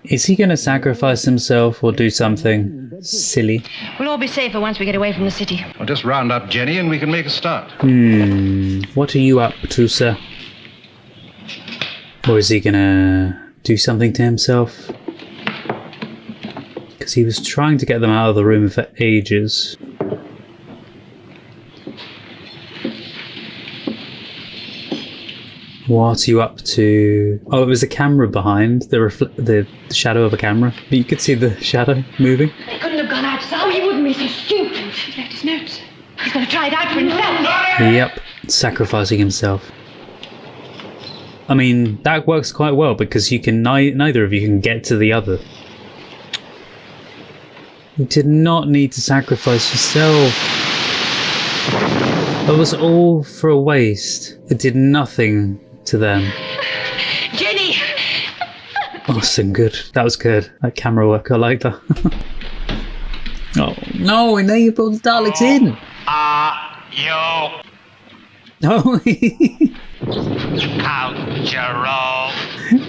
F: Is he going to sacrifice himself or do something silly?
H: We'll all be safer once we get away from the city.
A: I'll just round up Jenny and we can make a start.
F: What are you up to, sir? Or is he going to do something to himself? Because he was trying to get them out of the room for ages. What are you up to? Oh, it was the camera behind, the shadow of a camera. You could see the shadow moving.
H: They couldn't have gone outside. Oh, he wouldn't be so stupid. He left his notes. He's going to try it out for himself.
F: Yep, sacrificing himself. I mean, that works quite well because you can neither of you can get to the other. You did not need to sacrifice yourself. That was all for a waste. It did nothing to them.
H: Jenny!
F: Awesome, good. That was good. That camera work, I like that. Oh, no, and now you brought the Daleks in.
E: You.
F: Oh,
E: Cultural.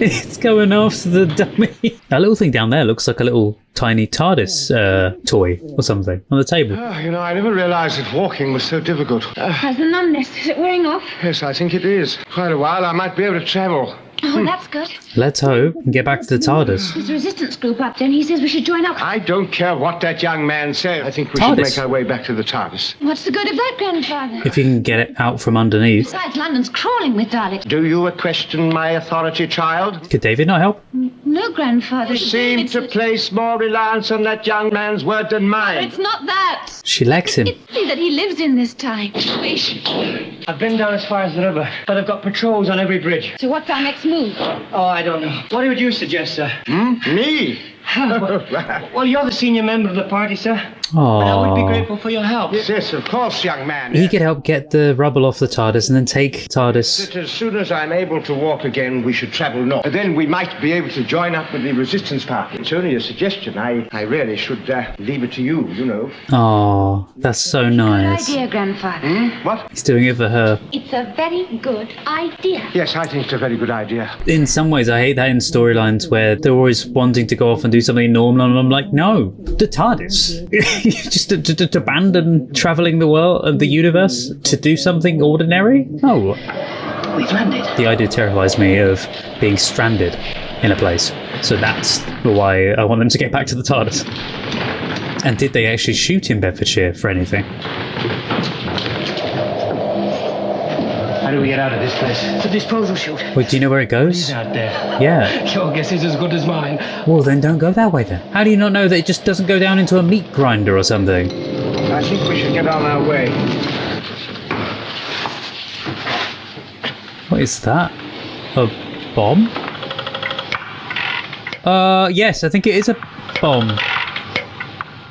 F: it's going after the dummy. That little thing down there looks like a little tiny TARDIS toy or something on the table.
G: Oh, you know, I never realized that walking was so difficult.
M: How's the numbness? Is it wearing off?
G: Yes, I think it is. Quite a while, I might be able to travel.
M: Oh, that's good.
F: Let's hope and get back to the TARDIS.
M: There's a resistance group up there, and he says we should join up.
G: I don't care what that young man says. I think we should make our way back to the TARDIS.
M: What's the good of that, Grandfather?
F: If you can get it out from underneath.
M: Besides, London's crawling with Daleks.
G: Do you question my authority, child?
F: Could David not help?
M: No, Grandfather.
G: You seem to place more reliance on that young man's word than mine.
M: It's not that.
F: She likes him.
M: It's that he lives in this time.
K: I've been down as far as the river, but I've got patrols on every bridge.
M: So what's our next move?
K: Oh, I don't know. What would you suggest, sir?
G: Me?
K: Well, you're the senior member of the party, sir.
F: Aww.
K: And I would be grateful for your help.
G: Yes, of course, young man.
F: He could help get the rubble off the TARDIS and then take TARDIS.
G: That as soon as I'm able to walk again, we should travel north. Then we might be able to join up with the resistance party. It's only a suggestion. I really should leave it to you, you know.
F: Oh, that's so nice.
M: Good idea, Grandfather.
G: What?
F: He's doing it for her.
M: It's a very good idea.
G: Yes, I think it's a very good idea.
F: In some ways, I hate that in storylines where they're always wanting to go off and do something normal, and I'm like, no, the TARDIS. Just to abandon travelling the world and the universe to do something ordinary? No.
K: We've landed.
F: The idea terrifies me of being stranded in a place. So that's why I want them to get back to the TARDIS. And did they actually shoot in Bedfordshire for anything?
K: How do we get out of this place? It's a disposal chute.
F: Wait, do you know where it goes?
K: It's out there.
F: Yeah.
K: Your guess is as good as mine.
F: Well, then don't go that way then. How do you not know that it just doesn't go down into a meat grinder or something?
G: I think we should get on our way.
F: What is that? A bomb? Yes, I think it is a bomb.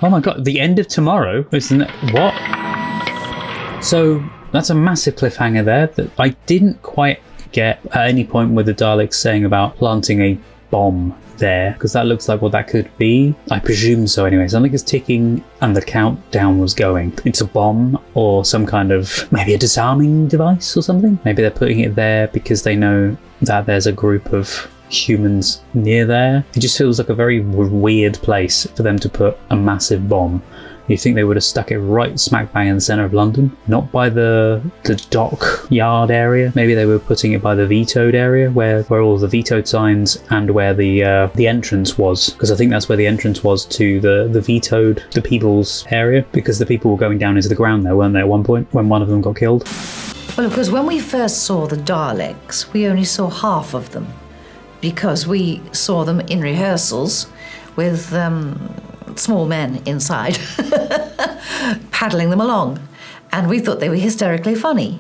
F: Oh my god, the end of tomorrow? Isn't it? What? So, that's a massive cliffhanger there that I didn't quite get at any point with the Daleks saying about planting a bomb there, because that looks like what that could be. I presume so anyway. Something is ticking and the countdown was going. It's a bomb or some kind of, maybe a disarming device or something. Maybe they're putting it there because they know that there's a group of humans near there. It just feels like a very weird place for them to put a massive bomb. You think they would have stuck it right smack bang in the centre of London, not by the dock yard area. Maybe they were putting it by the vetoed area, where all the vetoed signs and where the entrance was, because I think that's where the entrance was to the vetoed, the people's area, because the people were going down into the ground there, weren't they, at one point when one of them got killed?
N: Well, of course, when we first saw the Daleks, we only saw half of them, because we saw them in rehearsals with small men inside paddling them along, and we thought they were hysterically funny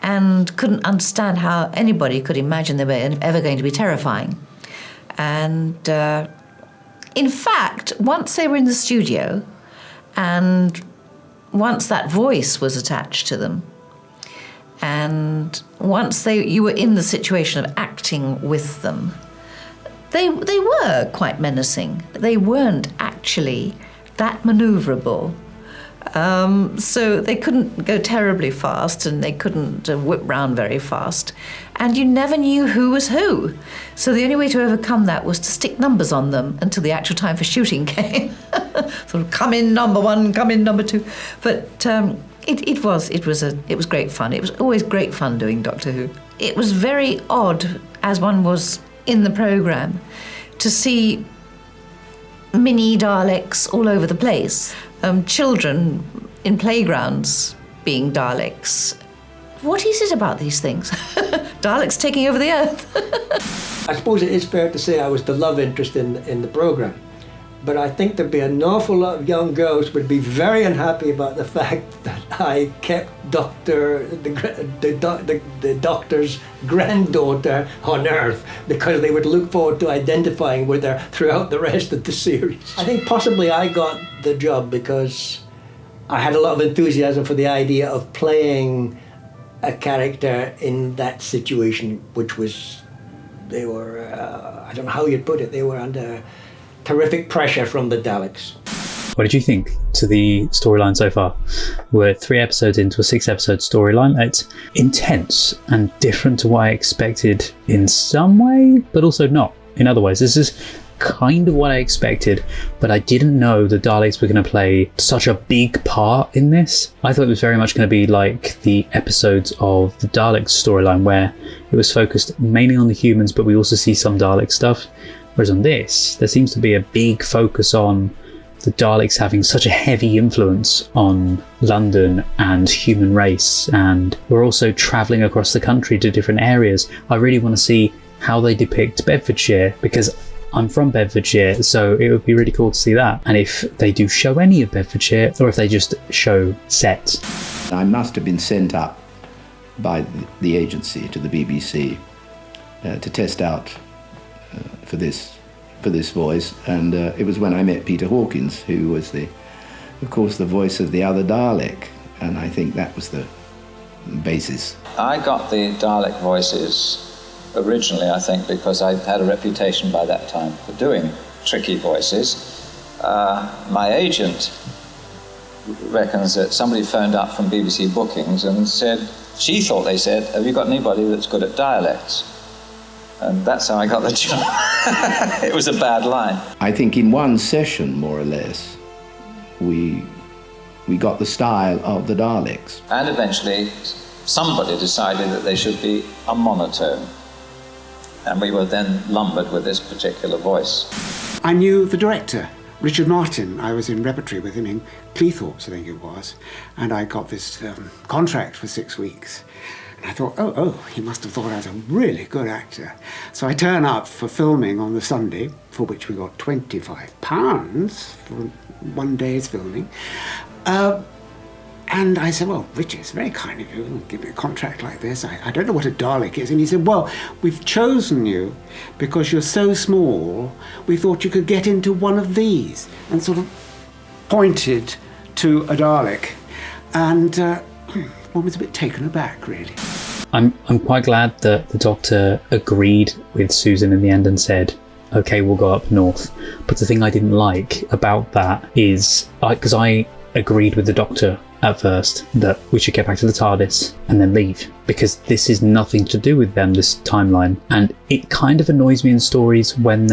N: and couldn't understand how anybody could imagine they were ever going to be terrifying. And in fact, once they were in the studio and once that voice was attached to them, and once you were in the situation of acting with them, they were quite menacing. They weren't actually that manoeuvrable. So they couldn't go terribly fast, and they couldn't whip round very fast. And you never knew who was who. So the only way to overcome that was to stick numbers on them until the actual time for shooting came. Sort of come in number one, come in number two. But it was great fun. It was always great fun doing Doctor Who. It was very odd, as one was in the programme, to see mini Daleks all over the place. Children in playgrounds being Daleks. What is it about these things? Daleks taking over the Earth.
O: I suppose it is fair to say I was the love interest in the programme. But I think there'd be an awful lot of young girls would be very unhappy about the fact that I kept the Doctor's granddaughter on Earth, because they would look forward to identifying with her throughout the rest of the series. I think possibly I got the job because I had a lot of enthusiasm for the idea of playing a character in that situation, which was, they were, I don't know how you'd put it, they were under terrific pressure from the Daleks.
F: What did you think to the storyline so far? We're 3 episodes into a 6-episode storyline. It's intense and different to what I expected in some way, but also not in other ways. This is kind of what I expected, but I didn't know the Daleks were going to play such a big part in this. I thought it was very much going to be like the episodes of the Daleks storyline, where it was focused mainly on the humans, but we also see some Dalek stuff. Whereas on this, there seems to be a big focus on the Daleks having such a heavy influence on London and human race, and we're also travelling across the country to different areas. I really want to see how they depict Bedfordshire, because I'm from Bedfordshire, so it would be really cool to see that. And if they do show any of Bedfordshire, or if they just show sets.
P: I must have been sent up by the agency to the BBC to test out for this voice, and it was when I met Peter Hawkins, who was of course the voice of the other Dalek, and I think that was the basis.
Q: I got the Dalek voices originally, I think, because I had a reputation by that time for doing tricky voices. My agent reckons that somebody phoned up from BBC bookings and said, she thought they said, have you got anybody that's good at dialects? And that's how I got the job. It was a bad line.
P: I think in one session, more or less, we got the style of the Daleks.
Q: And eventually, somebody decided that they should be a monotone. And we were then lumbered with this particular voice.
R: I knew the director, Richard Martin. I was in repertory with him in Cleethorpes, I think it was. And I got this contract for 6 weeks. And I thought, oh, he must have thought I was a really good actor. So I turn up for filming on the Sunday, for which we got £25 for 1 day's filming. And I said, well, Richard, it's very kind of you to give me a contract like this. I don't know what a Dalek is. And he said, well, we've chosen you because you're so small, we thought you could get into one of these. And sort of pointed to a Dalek. And one was a bit taken aback, really.
F: I'm quite glad that the Doctor agreed with Susan in the end and said, okay, we'll go up north. But the thing I didn't like about that is, because I agreed with the Doctor at first that we should get back to the TARDIS and then leave, because this is nothing to do with them, this timeline. And it kind of annoys me in stories when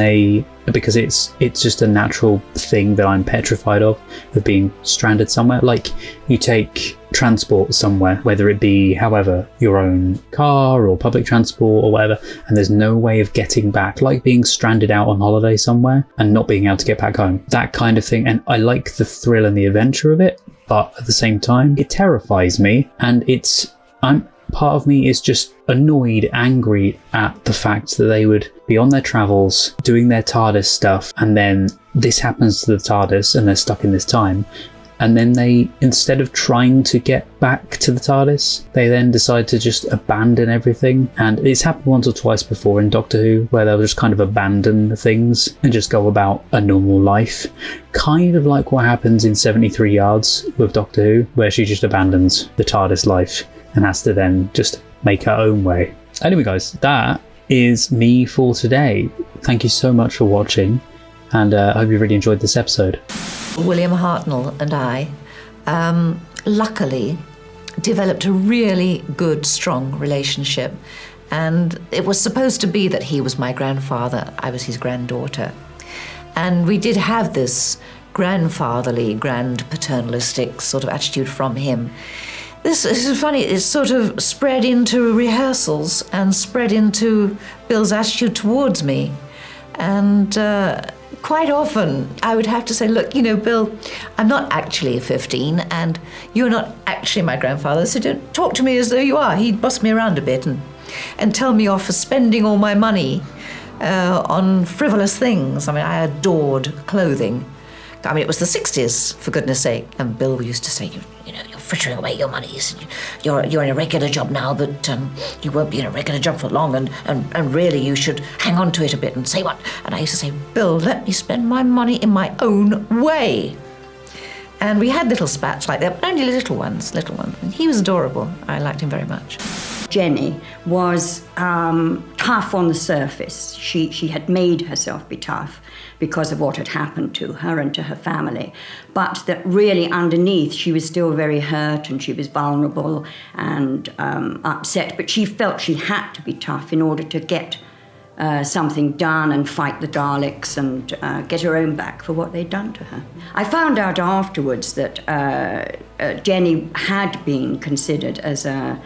F: because it's just a natural thing that I'm petrified of being stranded somewhere. Like, you take transport somewhere, whether it be, however, your own car or public transport or whatever, and there's no way of getting back, like being stranded out on holiday somewhere and not being able to get back home, that kind of thing. And I like the thrill and the adventure of it, but at the same time it terrifies me, and part of me is just annoyed, angry at the fact that they would be on their travels doing their TARDIS stuff, and then this happens to the TARDIS and they're stuck in this time. And then they, instead of trying to get back to the TARDIS, they then decide to just abandon everything. And it's happened once or twice before in Doctor Who, where they'll just kind of abandon things and just go about a normal life. Kind of like what happens in 73 Yards with Doctor Who, where she just abandons the TARDIS life and has to then just make her own way. Anyway, guys, that is me for today. Thank you so much for watching, and I hope you really enjoyed this episode.
N: William Hartnell and I luckily developed a really good, strong relationship. And it was supposed to be that he was my grandfather, I was his granddaughter. And we did have this grandfatherly, grand paternalistic sort of attitude from him. This is funny, it sort of spread into rehearsals and spread into Bill's attitude towards me. And quite often I would have to say, look, you know, Bill, I'm not actually 15 and you're not actually my grandfather, so don't talk to me as though you are. He'd boss me around a bit and tell me off for spending all my money on frivolous things. I mean, I adored clothing. I mean, it was the 60s, for goodness sake. And Bill used to say, you know, you're frittering away your money. You're in a regular job now, but you won't be in a regular job for long, and really you should hang on to it a bit and say what. And I used to say, Bill, let me spend my money in my own way. And we had little spats like that, but only little ones. And he was adorable. I liked him very much.
S: Jenny was tough on the surface. She had made herself be tough because of what had happened to her and to her family. But that really underneath, she was still very hurt and she was vulnerable and upset. But she felt she had to be tough in order to get something done and fight the Daleks and get her own back for what they'd done to her. I found out afterwards that Jenny had been considered as a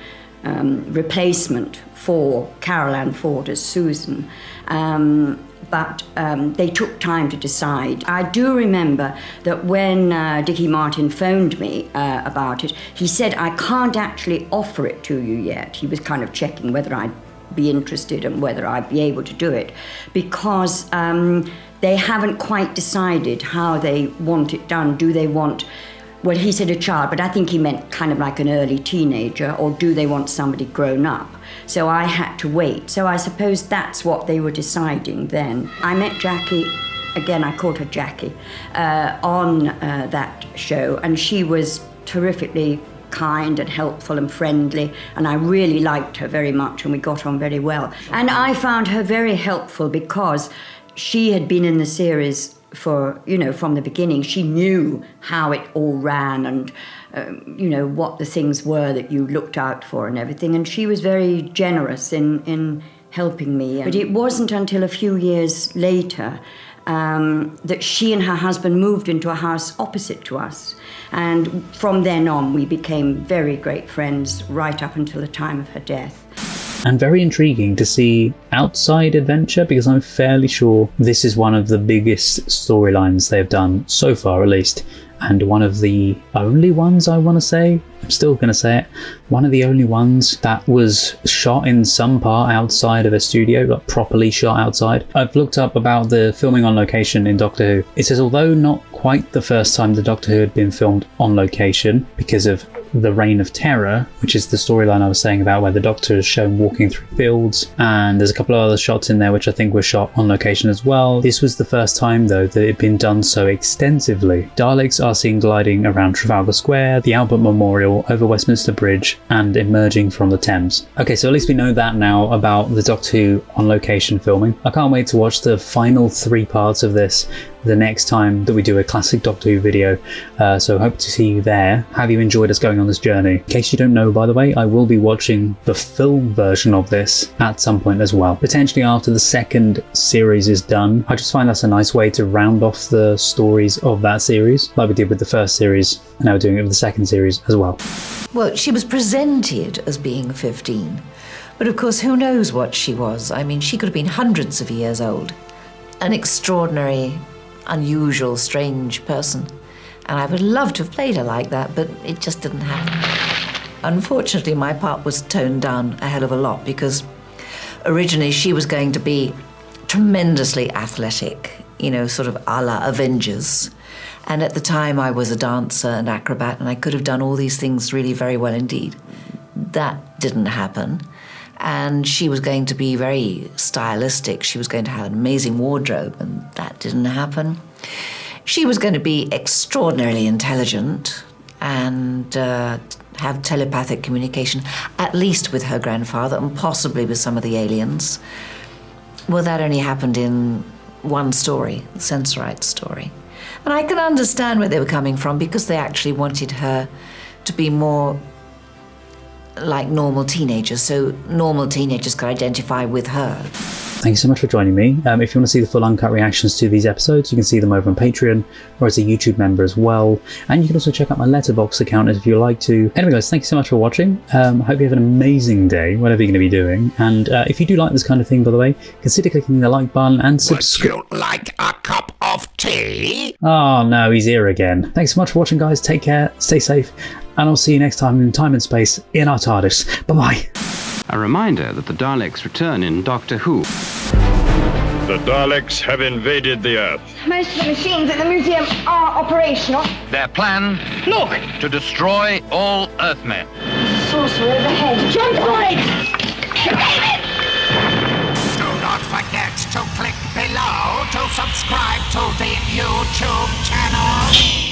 S: replacement for Carol Ann Ford as Susan, but they took time to decide. I do remember that when Dickie Martin phoned me about it, he said, I can't actually offer it to you yet. He was kind of checking whether I'd be interested and whether I'd be able to do it, because they haven't quite decided how they want it done. Do they want, well, he said a child, but I think he meant kind of like an early teenager, or do they want somebody grown up? So I had to wait. So I suppose that's what they were deciding then. I met Jackie, again, I called her Jackie, on that show, and she was terrifically kind and helpful and friendly, and I really liked her very much, and we got on very well. And I found her very helpful because she had been in the series for, you know, from the beginning. She knew how it all ran and, you know, what the things were that you looked out for and everything. And she was very generous in helping me. But it wasn't until a few years later that she and her husband moved into a house opposite to us. And from then on, we became very great friends right up until the time of her death.
F: And very intriguing to see outside adventure, because I'm fairly sure this is one of the biggest storylines they've done so far, at least, and one of the only ones, I want to say, I'm still going to say it, one of the only ones that was shot in some part outside of a studio, like properly shot outside. I've looked up about the filming on location in Doctor Who. It says, although not quite the first time the Doctor Who had been filmed on location because of the Reign of Terror, which is the storyline I was saying about, where the Doctor is shown walking through fields, and there's a couple of other shots in there which I think were shot on location as well. This was the first time, though, that it had been done so extensively. Daleks are seen gliding around Trafalgar Square, the Albert Memorial, over Westminster Bridge, and emerging from the Thames. Okay, so at least we know that now about the Doctor Who on location filming. I can't wait to watch the final 3 parts of this the next time that we do a classic Doctor Who video. So hope to see you there. Have you enjoyed us going on this journey? In case you don't know, by the way, I will be watching the film version of this at some point as well. Potentially after the second series is done. I just find that's a nice way to round off the stories of that series, like we did with the first series, and now we're doing it with the second series as well.
N: Well, she was presented as being 15, but of course, who knows what she was? I mean, she could have been hundreds of years old. An extraordinary, unusual, strange person. And I would love to have played her like that, but it just didn't happen. Unfortunately, my part was toned down a hell of a lot because originally she was going to be tremendously athletic, you know, sort of a la Avengers. And at the time, I was a dancer and acrobat, and I could have done all these things really very well indeed. That didn't happen. And she was going to be very stylistic. She was going to have an amazing wardrobe, and that didn't happen. She was going to be extraordinarily intelligent and have telepathic communication, at least with her grandfather and possibly with some of the aliens. Well, that only happened in one story, the Sensorite story. And I can understand where they were coming from because they actually wanted her to be more like normal teenagers, so normal teenagers could identify with her.
F: Thank you so much for joining me. If you want to see the full uncut reactions to these episodes, you can see them over on Patreon or as a YouTube member as well. And you can also check out my Letterboxd account if you like to. Anyway guys, thank you so much for watching. I hope you have an amazing day, whatever you're going to be doing. And if you do like this kind of thing, by the way, consider clicking the like button and subscribe.
T: Would you like a cup of tea?
F: Oh no, he's here again. Thanks so much for watching guys, take care, stay safe, and I'll see you next time in time and space in our TARDIS. Bye-bye.
U: A reminder that the Daleks return in Doctor Who.
V: The Daleks have invaded the Earth.
M: Most of the machines at the museum are operational.
C: Their plan?
M: Look!
C: To destroy all Earthmen.
M: Sorcerer overhead. Jump for it! David!
T: Do not forget to click below to subscribe to the YouTube channel.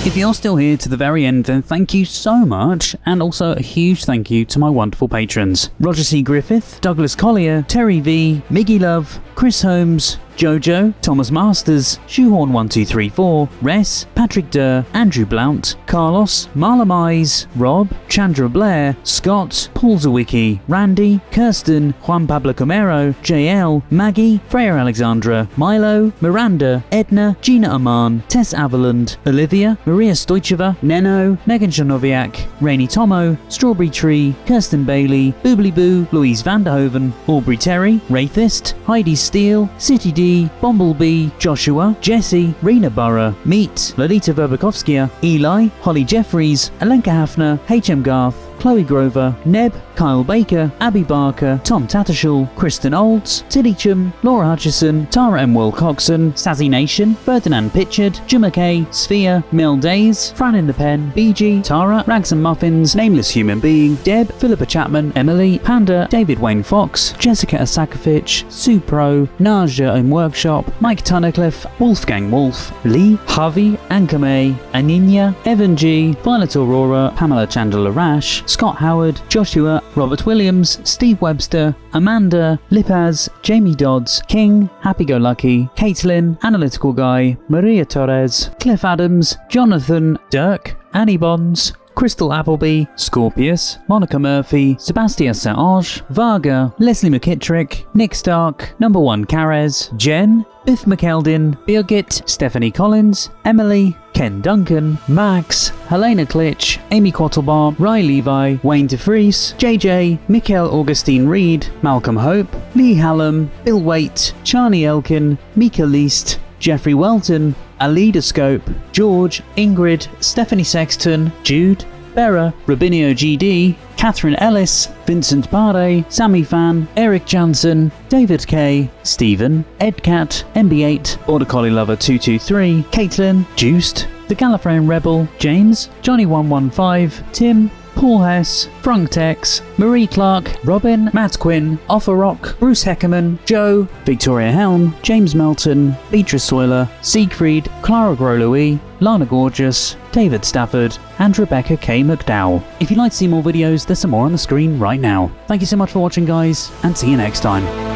F: If you're still here to the very end, then thank you so much, and also a huge thank you to my wonderful patrons. Roger C. Griffith, Douglas Collier, Terry V, Miggy Love, Chris Holmes, Jojo, Thomas Masters, Shoehorn1234, Res, Patrick Durr, Andrew Blount, Carlos, Marla Mize, Rob, Chandra Blair, Scott, Paul Zawicki, Randy, Kirsten, Juan Pablo Camero, JL, Maggie, Freya Alexandra, Milo, Miranda, Edna, Gina Aman, Tess Avaland, Olivia, Maria Stoicheva, Neno, Megan Janoviak, Rainy Tomo, Strawberry Tree, Kirsten Bailey, Boobly Boo, Louise Vanderhoven, Aubrey Terry, Wraithist, Heidi Steele, City D, Bumblebee, Joshua, Jesse, Rena Burra, Meet, Lolita Verbakovskia, Eli, Holly Jeffries, Alenka Hafner, HM Garth, Chloe Grover, Neb, Kyle Baker, Abby Barker, Tom Tattershall, Kristen Olds, Tilly Chum, Laura Hutchison, Tara M. Wilcoxon, Sazzy Nation, Ferdinand Pitchard, Jim McKay, Sphere, Mel Days, Fran in the Pen, BG, Tara, Rags and Muffins, Nameless Human Being, Deb, Philippa Chapman, Emily, Panda, David Wayne Fox, Jessica Asakovich, Sue Pro, Naja in Workshop, Mike Tunnicliffe, Wolfgang Wolf, Lee, Harvey, Ankame, Aninya, Evan G, Violet Aurora, Pamela Chandler Rash, Scott Howard, Joshua, Robert Williams, Steve Webster, Amanda, Lipaz, Jamie Dodds, King, Happy Go Lucky, Caitlin, Analytical Guy, Maria Torres, Cliff Adams, Jonathan, Dirk, Annie Bonds, Crystal Appleby, Scorpius, Monica Murphy, Sebastien Saint-Ange, Varga, Leslie McKittrick, Nick Stark, Number 1 Carez, Jen, Biff McKeldin, Birgit, Stephanie Collins, Emily, Ken Duncan, Max, Helena Klitsch, Amy Quattlebar, Ry Levi, Wayne DeFries, JJ, Mikhail Augustine Reed, Malcolm Hope, Lee Hallam, Bill Waite, Charlie Elkin, Mika Least, Jeffrey Welton, Aleidoscope, George, Ingrid, Stephanie Sexton, Jude, Bera, Robinio GD, Catherine Ellis, Vincent Pare, Sammy Fan, Eric Jansen, David K, Stephen, Edcat, MB8, Border Collie Lover 223, Caitlin, Juiced, The Gallifreyan Rebel, James, Johnny115, Tim, Paul Hess, Frank Tex, Marie Clark, Robin, Matt Quinn, Offer Rock, Bruce Heckerman, Joe, Victoria Helm, James Melton, Beatrice Soiler, Siegfried, Clara Grow-Louis, Lana Gorgeous, David Stafford, and Rebecca K. McDowell. If you'd like to see more videos, there's some more on the screen right now. Thank you so much for watching guys, and see you next time.